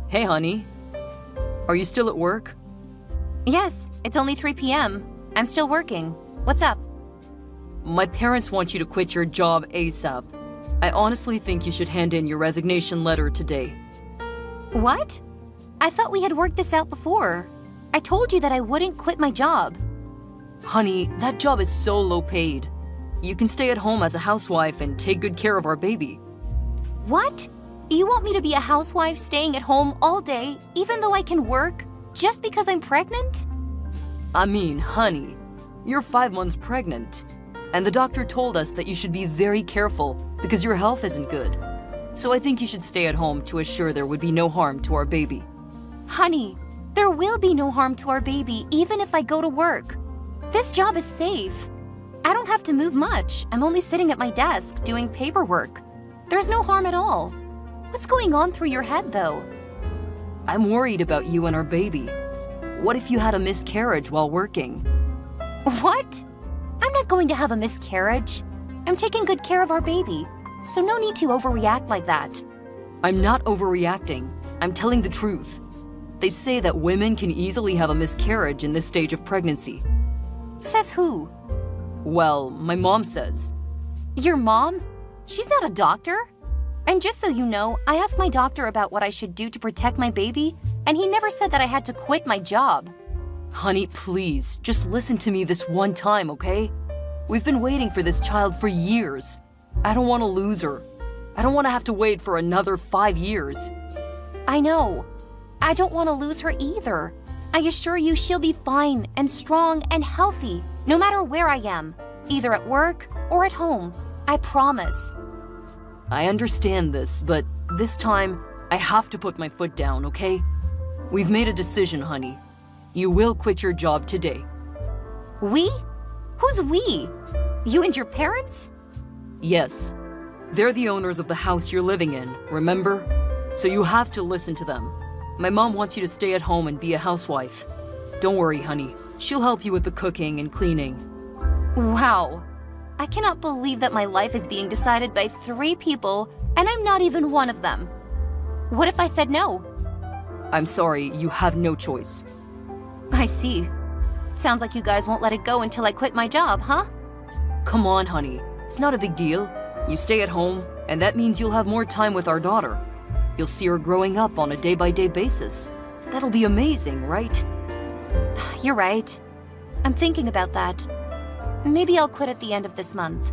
Hey, honey. Are you still at work? Yes, it's only 3 p.m. I'm still working. What's up? My parents want you to quit your job ASAP. I honestly think you should hand in your resignation letter today. What? I thought we had worked this out before. I told you that I wouldn't quit my job. Honey, that job is so low paid. You can stay at home as a housewife and take good care of our baby. What? You want me to be a housewife staying at home all day, even though I can work, just because I'm pregnant? I mean, honey, you're 5 months pregnant. And the doctor told us that you should be very careful because your health isn't good. So I think you should stay at home to assure there would be no harm to our baby. Honey, there will be no harm to our baby even if I go to work. This job is safe. I don't have to move much. I'm only sitting at my desk doing paperwork. There's no harm at all. What's going on through your head, though? I'm worried about you and our baby. What if you had a miscarriage while working? What? I'm not going to have a miscarriage. I'm taking good care of our baby, so no need to overreact like that. I'm not overreacting. I'm telling the truth. They say that women can easily have a miscarriage in this stage of pregnancy. Says who? Well, my mom says. Your mom? She's not a doctor. And just so you know, I asked my doctor about what I should do to protect my baby, and he never said that I had to quit my job. Honey, please, just listen to me this one time, okay? We've been waiting for this child for years. I don't want to lose her. I don't want to have to wait for another 5 years. I know. I don't want to lose her either. I assure you she'll be fine and strong and healthy, no matter where I am, either at work or at home. I promise. I understand this, but this time, I have to put my foot down, okay? We've made a decision, honey. You will quit your job today. We? Who's we? You and your parents? Yes. They're the owners of the house you're living in, remember? So you have to listen to them. My mom wants you to stay at home and be a housewife. Don't worry, honey. She'll help you with the cooking and cleaning. Wow. I cannot believe that my life is being decided by 3 people, and I'm not even one of them. What if I said no? I'm sorry, you have no choice. I see. Sounds like you guys won't let it go until I quit my job, huh? Come on, honey. It's not a big deal. You stay at home, and that means you'll have more time with our daughter. You'll see her growing up on a day-by-day basis. That'll be amazing, right? You're right. I'm thinking about that. Maybe I'll quit at the end of this month.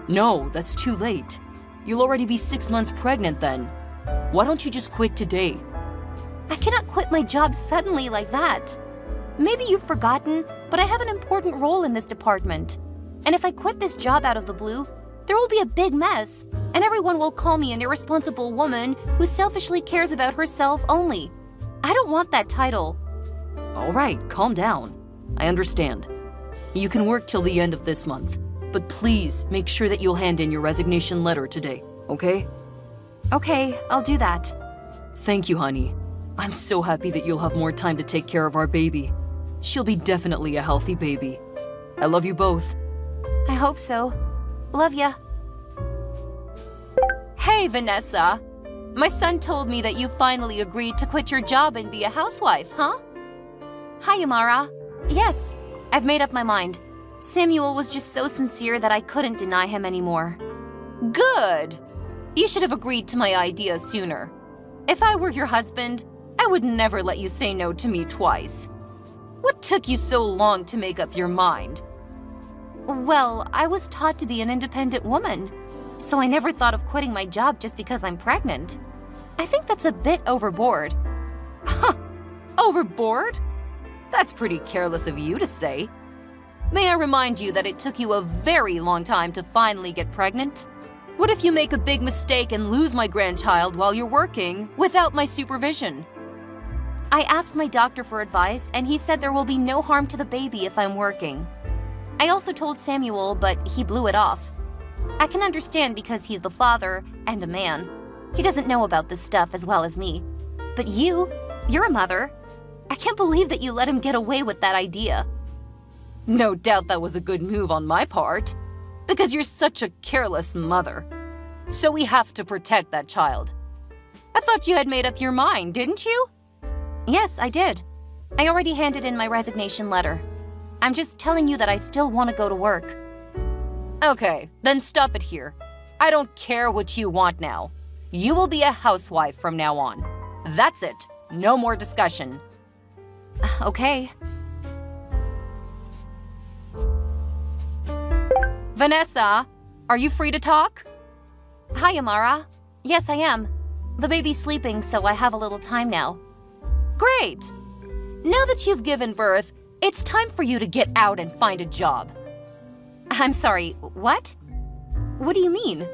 No, that's too late. You'll already be 6 months pregnant then. Why don't you just quit today? I cannot quit my job suddenly like that. Maybe you've forgotten, but I have an important role in this department. And if I quit this job out of the blue, there will be a big mess, and everyone will call me an irresponsible woman who selfishly cares about herself only. I don't want that title. All right, calm down. I understand. You can work till the end of this month, but please make sure that you'll hand in your resignation letter today, okay? Okay, I'll do that. Thank you, honey. I'm so happy that you'll have more time to take care of our baby. She'll be definitely a healthy baby. I love you both. I hope so. Love ya. Hey, Vanessa. My son told me that you finally agreed to quit your job and be a housewife, huh? Hi, Amara. Yes, I've made up my mind. Samuel was just so sincere that I couldn't deny him anymore. Good! You should have agreed to my idea sooner. If I were your husband, I would never let you say no to me twice. What took you so long to make up your mind? Well, I was taught to be an independent woman, so I never thought of quitting my job just because I'm pregnant. I think that's a bit overboard. Huh, overboard? That's pretty careless of you to say. May I remind you that it took you a very long time to finally get pregnant? What if you make a big mistake and lose my grandchild while you're working without my supervision? I asked my doctor for advice, and he said there will be no harm to the baby if I'm working. I also told Samuel, but he blew it off. I can understand because he's the father and a man. He doesn't know about this stuff as well as me. But you're a mother. I can't believe that you let him get away with that idea. No doubt that was a good move on my part, because you're such a careless mother. So we have to protect that child. I thought you had made up your mind, didn't you? Yes, I did. I already handed in my resignation letter. I'm just telling you that I still want to go to work. Okay, then stop it here. I don't care what you want now. You will be a housewife from now on. That's it. No more discussion. Okay. Vanessa, are you free to talk? Hi, Amara. Yes, I am. The baby's sleeping, so I have a little time now. Great! Now that you've given birth, it's time for you to get out and find a job. I'm sorry, what? What do you mean?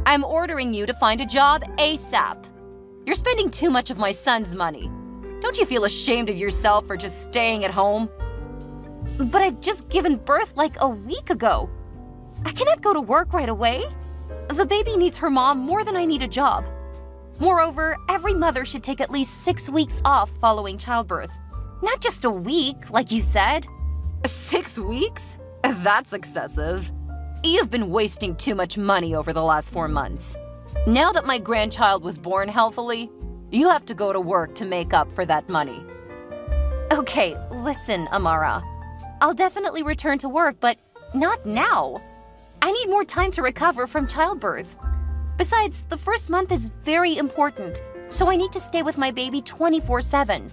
I'm ordering you to find a job ASAP. You're spending too much of my son's money. Don't you feel ashamed of yourself for just staying at home? But I've just given birth like a week ago. I cannot go to work right away. The baby needs her mom more than I need a job. Moreover, every mother should take at least 6 weeks off following childbirth. Not just a week, like you said. 6 weeks? That's excessive. You've been wasting too much money over the last 4 months. Now that my grandchild was born healthily, you have to go to work to make up for that money. Okay, listen, Amara. I'll definitely return to work, but not now. I need more time to recover from childbirth. Besides, the first month is very important, so I need to stay with my baby 24/7.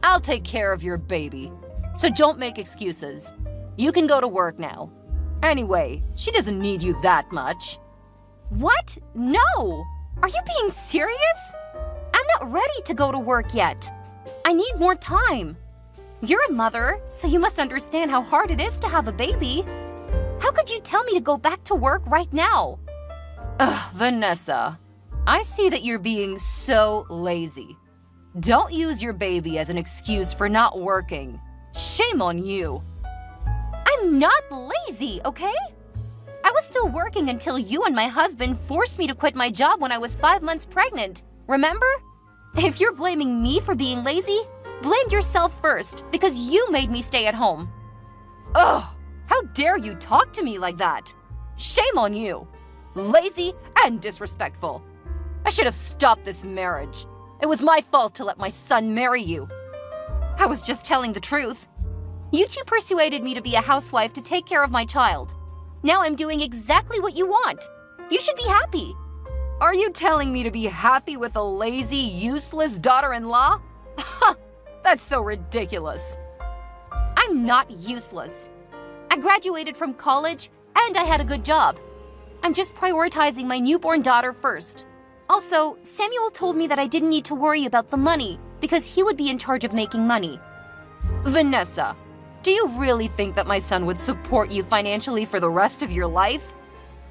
I'll take care of your baby, so don't make excuses. You can go to work now. Anyway, she doesn't need you that much. What? No! Are you being serious? I'm not ready to go to work yet. I need more time. You're a mother, so you must understand how hard it is to have a baby. How could you tell me to go back to work right now? Ugh, Vanessa, I see that you're being so lazy. Don't use your baby as an excuse for not working. Shame on you. I'm not lazy, okay? I was still working until you and my husband forced me to quit my job when I was 5 months pregnant. Remember? If you're blaming me for being lazy, blame yourself first because you made me stay at home. Ugh, how dare you talk to me like that? Shame on you. Lazy and disrespectful. I should have stopped this marriage. It was my fault to let my son marry you. I was just telling the truth. You two persuaded me to be a housewife to take care of my child. Now I'm doing exactly what you want. You should be happy. Are you telling me to be happy with a lazy, useless daughter-in-law? Ha! That's so ridiculous. I'm not useless. I graduated from college and I had a good job. I'm just prioritizing my newborn daughter first. Also, Samuel told me that I didn't need to worry about the money because he would be in charge of making money. Vanessa, do you really think that my son would support you financially for the rest of your life?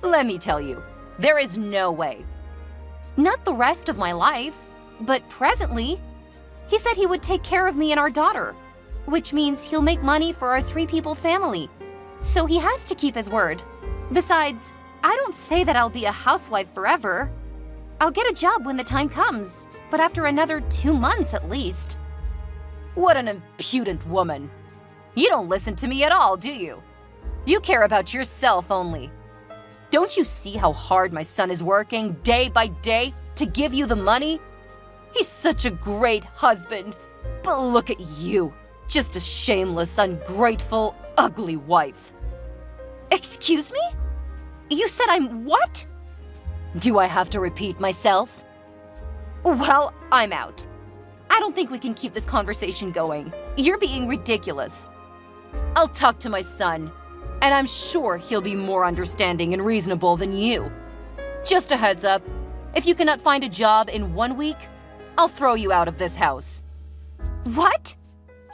Let me tell you, there is no way. Not the rest of my life, but presently. He said he would take care of me and our daughter, which means he'll make money for our 3-people family. So he has to keep his word. Besides, I don't say that I'll be a housewife forever. I'll get a job when the time comes, but after another 2 months at least. What an impudent woman. You don't listen to me at all, do you? You care about yourself only. Don't you see how hard my son is working day by day to give you the money? He's such a great husband, but look at you, just a shameless, ungrateful, ugly wife. Excuse me? You said I'm what? Do I have to repeat myself? Well, I'm out. I don't think we can keep this conversation going. You're being ridiculous. I'll talk to my son, and I'm sure he'll be more understanding and reasonable than you. Just a heads up, if you cannot find a job in 1 week, I'll throw you out of this house. What?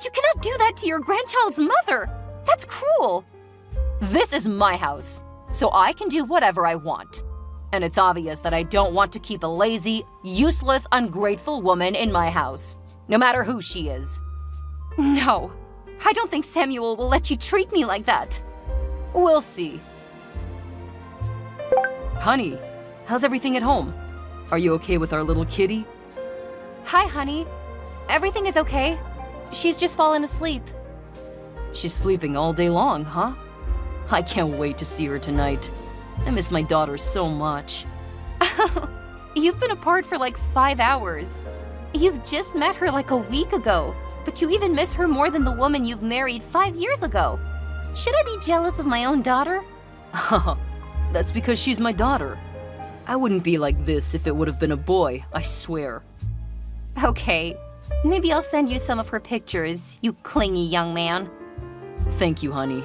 You cannot do that to your grandchild's mother. That's cruel. This is my house, so I can do whatever I want. And it's obvious that I don't want to keep a lazy, useless, ungrateful woman in my house, no matter who she is. No, I don't think Samuel will let you treat me like that. We'll see. Honey, how's everything at home? Are you okay with our little kitty? Hi, honey. Everything is okay. She's just fallen asleep. She's sleeping all day long, huh? I can't wait to see her tonight. I miss my daughter so much. You've been apart for like 5 hours. You've just met her like a week ago, but you even miss her more than the woman you've married 5 years ago. Should I be jealous of my own daughter? That's because she's my daughter. I wouldn't be like this if it would have been a boy, I swear. Okay, maybe I'll send you some of her pictures, you clingy young man. Thank you, honey.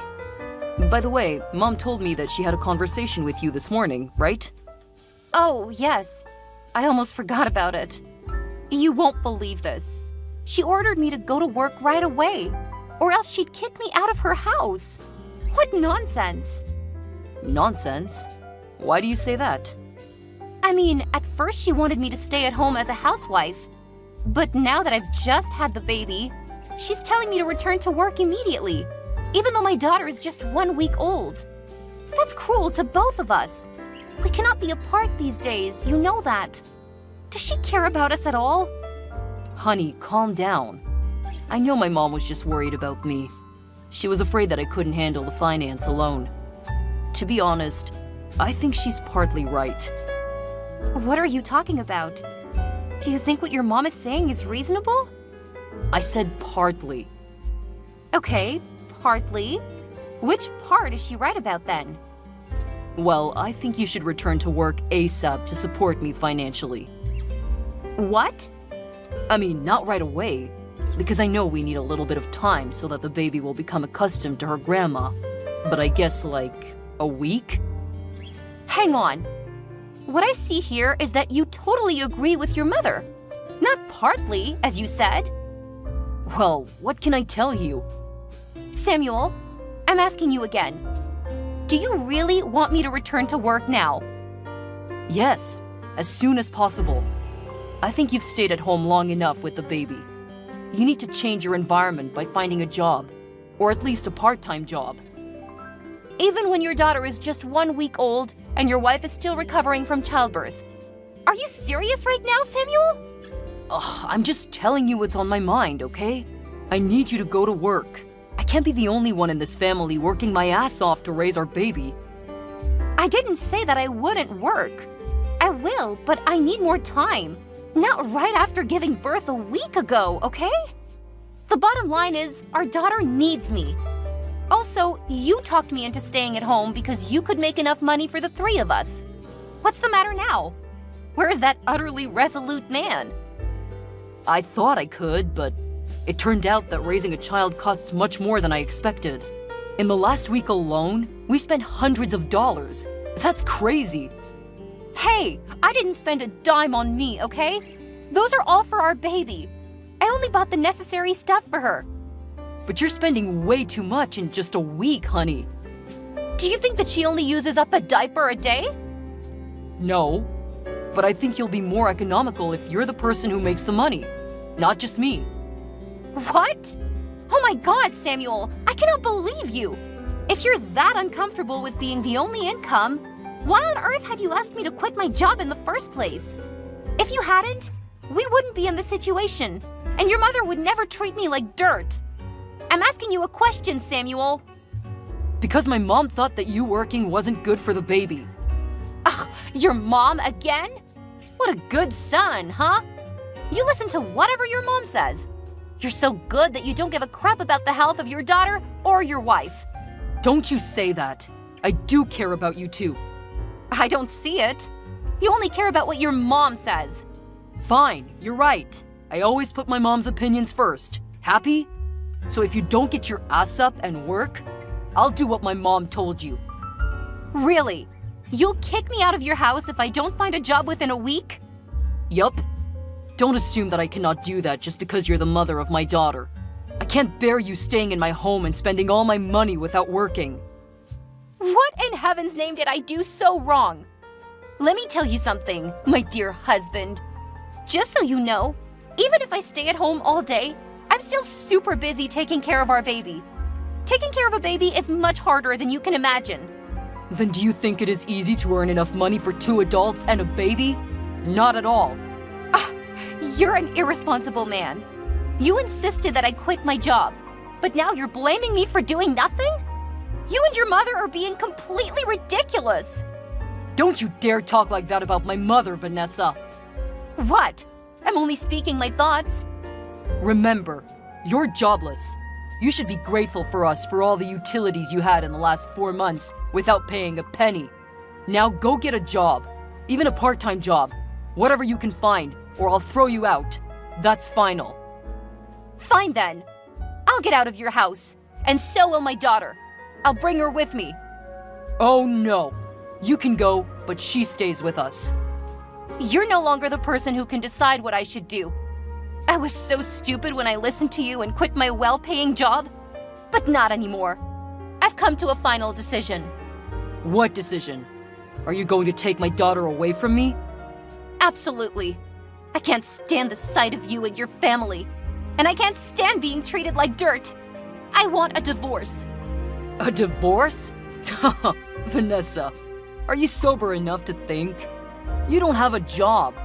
By the way, Mom told me that she had a conversation with you this morning, right? Oh, yes. I almost forgot about it. You won't believe this. She ordered me to go to work right away, or else she'd kick me out of her house. What nonsense! Nonsense? Why do you say that? I mean, at first she wanted me to stay at home as a housewife. But now that I've just had the baby, she's telling me to return to work immediately, even though my daughter is just 1 week old. That's cruel to both of us. We cannot be apart these days, you know that. Does she care about us at all? Honey, calm down. I know my mom was just worried about me. She was afraid that I couldn't handle the finance alone. To be honest, I think she's partly right. What are you talking about? Do you think what your mom is saying is reasonable? I said partly. Okay, partly. Which part is she right about then? Well, I think you should return to work ASAP to support me financially. What? I mean, not right away, because I know we need a little bit of time so that the baby will become accustomed to her grandma. But I guess like a week? Hang on. What I see here is that you totally agree with your mother. Not partly, as you said. Well, what can I tell you? Samuel, I'm asking you again. Do you really want me to return to work now? Yes, as soon as possible. I think you've stayed at home long enough with the baby. You need to change your environment by finding a job, or at least a part-time job. Even when your daughter is just 1 week old and your wife is still recovering from childbirth. Are you serious right now, Samuel? Ugh, I'm just telling you what's on my mind, okay? I need you to go to work. I can't be the only one in this family working my ass off to raise our baby. I didn't say that I wouldn't work. I will, but I need more time. Not right after giving birth a week ago, okay? The bottom line is, our daughter needs me. Also, you talked me into staying at home because you could make enough money for the 3 of us. What's the matter now? Where is that utterly resolute man? I thought I could, but it turned out that raising a child costs much more than I expected. In the last week alone, we spent hundreds of dollars. That's crazy. Hey, I didn't spend a dime on me, okay? Those are all for our baby. I only bought the necessary stuff for her. But you're spending way too much in just a week, honey. Do you think that she only uses up a diaper a day? No, but I think you'll be more economical if you're the person who makes the money, not just me. What? Oh my God, Samuel, I cannot believe you. If you're that uncomfortable with being the only income, why on earth had you asked me to quit my job in the first place? If you hadn't, we wouldn't be in this situation, and your mother would never treat me like dirt. I'm asking you a question, Samuel. Because my mom thought that you working wasn't good for the baby. Ugh, your mom again? What a good son, huh? You listen to whatever your mom says. You're so good that you don't give a crap about the health of your daughter or your wife. Don't you say that. I do care about you too. I don't see it. You only care about what your mom says. Fine, you're right. I always put my mom's opinions first. Happy? So if you don't get your ass up and work, I'll do what my mom told you. Really? You'll kick me out of your house if I don't find a job within a week? Yup. Don't assume that I cannot do that just because you're the mother of my daughter. I can't bear you staying in my home and spending all my money without working. What in heaven's name did I do so wrong? Let me tell you something, my dear husband. Just so you know, even if I stay at home all day, I'm still super busy taking care of our baby. Taking care of a baby is much harder than you can imagine. Then do you think it is easy to earn enough money for 2 adults and a baby? Not at all. You're an irresponsible man. You insisted that I quit my job, but now you're blaming me for doing nothing? You and your mother are being completely ridiculous. Don't you dare talk like that about my mother, Vanessa. What? I'm only speaking my thoughts. Remember, you're jobless. You should be grateful for us for all the utilities you had in the last 4 months without paying a penny. Now go get a job, even a part-time job, whatever you can find, or I'll throw you out. That's final. Fine then. I'll get out of your house, and so will my daughter. I'll bring her with me. Oh no. You can go, but she stays with us. You're no longer the person who can decide what I should do. I was so stupid when I listened to you and quit my well-paying job, but not anymore. I've come to a final decision. What decision? Are you going to take my daughter away from me? Absolutely. I can't stand the sight of you and your family, and I can't stand being treated like dirt. I want a divorce. A divorce? Vanessa, are you sober enough to think? You don't have a job,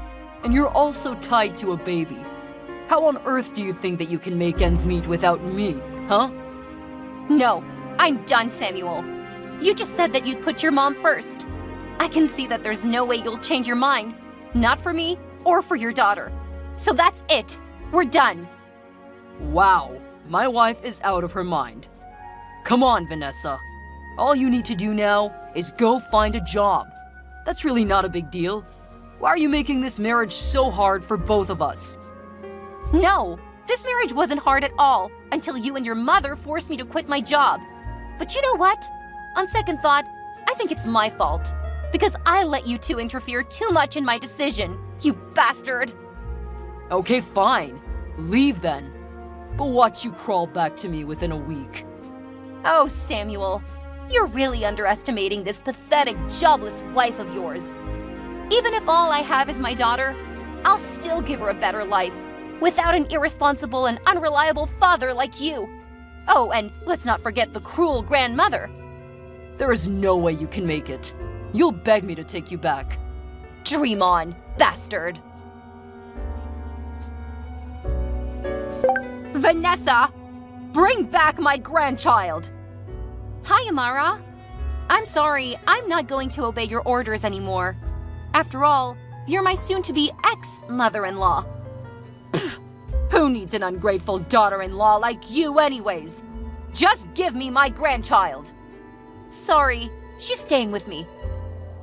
and you're also tied to a baby. How on earth do you think that you can make ends meet without me, huh? No, I'm done, Samuel. You just said that you'd put your mom first. I can see that there's no way you'll change your mind, not for me or for your daughter. So that's it. We're done. Wow, my wife is out of her mind. Come on, Vanessa. All you need to do now is go find a job. That's really not a big deal. Why are you making this marriage so hard for both of us? No, this marriage wasn't hard at all until you and your mother forced me to quit my job. But you know what? On second thought, I think it's my fault. Because I let you two interfere too much in my decision, you bastard! Okay, fine. Leave then. But watch you crawl back to me within a week. Oh, Samuel, you're really underestimating this pathetic, jobless wife of yours. Even if all I have is my daughter, I'll still give her a better life, without an irresponsible and unreliable father like you. Oh, and let's not forget the cruel grandmother. There is no way you can make it. You'll beg me to take you back. Dream on, bastard! Vanessa, bring back my grandchild! Hi, Amara. I'm sorry, I'm not going to obey your orders anymore. After all, you're my soon-to-be ex-mother-in-law. Who needs an ungrateful daughter-in-law like you anyways? Just give me my grandchild. Sorry, she's staying with me.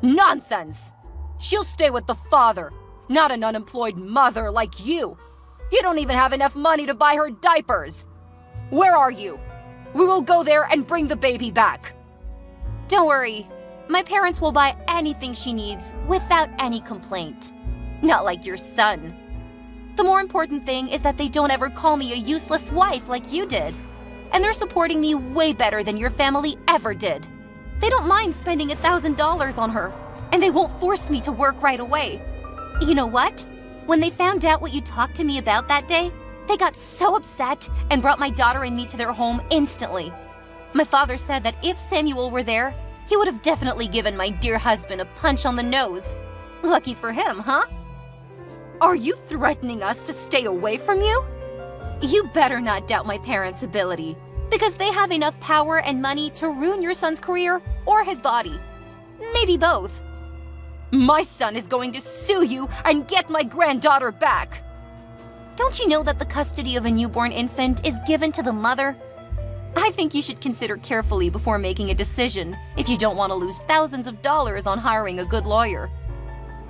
Nonsense! She'll stay with the father, not an unemployed mother like you. You don't even have enough money to buy her diapers. Where are you? We will go there and bring the baby back. Don't worry. My parents will buy anything she needs without any complaint. Not like your son. The more important thing is that they don't ever call me a useless wife like you did. And they're supporting me way better than your family ever did. They don't mind spending $1,000 on her, and they won't force me to work right away. You know what? When they found out what you talked to me about that day, they got so upset and brought my daughter and me to their home instantly. My father said that if Samuel were there, he would have definitely given my dear husband a punch on the nose. Lucky for him, huh? Are you threatening us to stay away from you? You better not doubt my parents' ability, because they have enough power and money to ruin your son's career or his body. Maybe both. My son is going to sue you and get my granddaughter back. Don't you know that the custody of a newborn infant is given to the mother? I think you should consider carefully before making a decision if you don't want to lose thousands of dollars on hiring a good lawyer.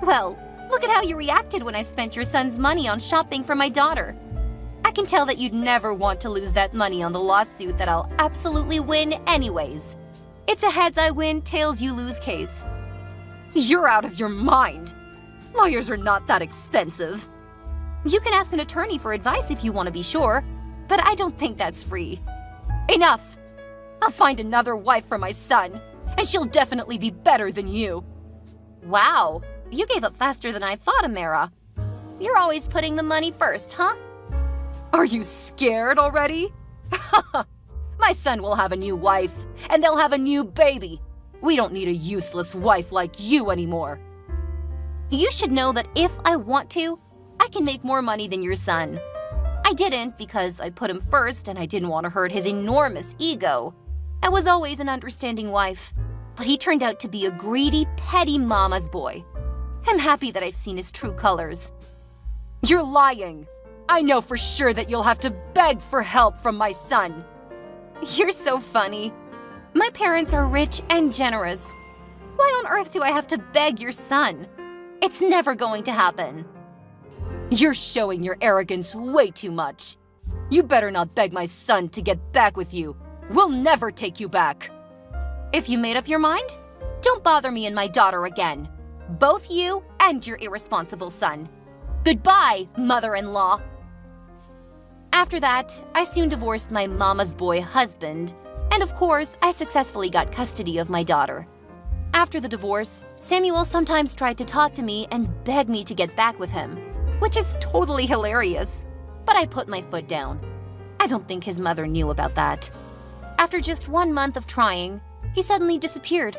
Well, look at how you reacted when I spent your son's money on shopping for my daughter. I can tell that you'd never want to lose that money on the lawsuit that I'll absolutely win anyways. It's a heads I win, tails you lose case. You're out of your mind. Lawyers are not that expensive. You can ask an attorney for advice if you want to be sure, but I don't think that's free. Enough! I'll find another wife for my son, and she'll definitely be better than you. Wow, you gave up faster than I thought, Amara. You're always putting the money first, huh? Are you scared already? My son will have a new wife, and they'll have a new baby. We don't need a useless wife like you anymore. You should know that if I want to, I can make more money than your son. I didn't because I put him first and I didn't want to hurt his enormous ego. I was always an understanding wife, but he turned out to be a greedy, petty mama's boy. I'm happy that I've seen his true colors. You're lying. I know for sure that you'll have to beg for help from my son. You're so funny. My parents are rich and generous. Why on earth do I have to beg your son? It's never going to happen. You're showing your arrogance way too much. You better not beg my son to get back with you. We'll never take you back. If you made up your mind, don't bother me and my daughter again. Both you and your irresponsible son. Goodbye, mother-in-law. After that, I soon divorced my mama's boy husband, and of course, I successfully got custody of my daughter. After the divorce, Samuel sometimes tried to talk to me and beg me to get back with him, which is totally hilarious. But I put my foot down. I don't think his mother knew about that. After just 1 month of trying, he suddenly disappeared,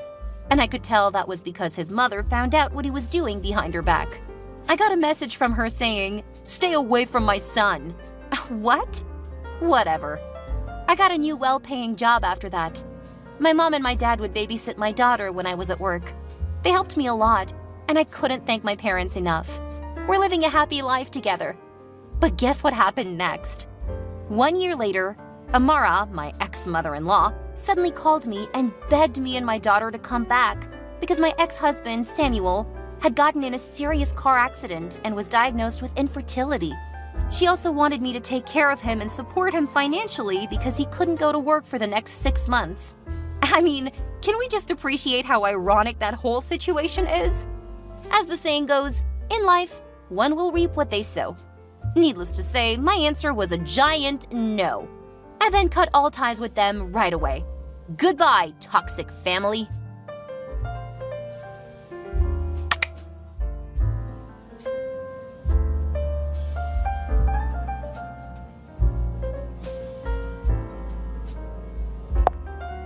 and I could tell that was because his mother found out what he was doing behind her back. I got a message from her saying, "Stay away from my son." What? Whatever. I got a new well-paying job after that. My mom and my dad would babysit my daughter when I was at work. They helped me a lot, and I couldn't thank my parents enough. We're living a happy life together. But guess what happened next? 1 year later, Amara, my ex-mother-in-law, suddenly called me and begged me and my daughter to come back because my ex-husband, Samuel, had gotten in a serious car accident and was diagnosed with infertility. She also wanted me to take care of him and support him financially because he couldn't go to work for the next 6 months. I mean, can we just appreciate how ironic that whole situation is? As the saying goes, in life, one will reap what they sow. Needless to say, my answer was a giant no. I then cut all ties with them right away. Goodbye, toxic family.